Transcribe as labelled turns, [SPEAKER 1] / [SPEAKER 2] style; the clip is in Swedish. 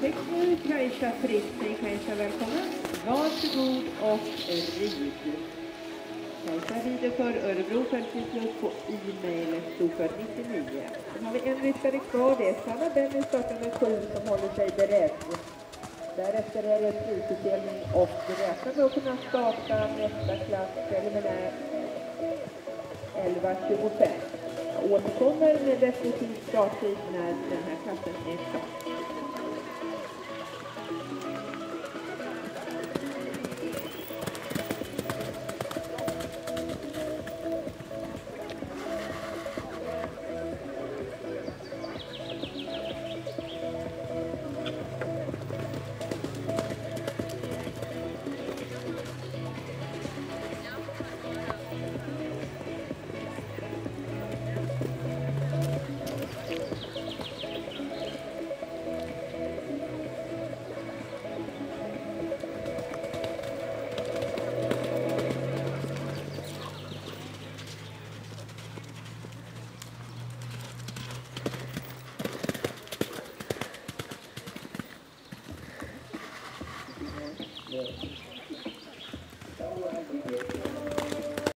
[SPEAKER 1] 6 nu, Kajsa Fritzing. Kajsa, välkommen. Varsågod och rid. Kajsa rider för Örebro Fältfrislös på e-mail Storsjö 99. Sen har vi en ryttare kvar, det är Sanna Benny startande 7 som håller sig beredd. Därefter är det prisutdelning och vi räknar med att kunna starta nästa klass preliminär 11.25. Jag återkommer med definitiv starttid när den här klassen är klar.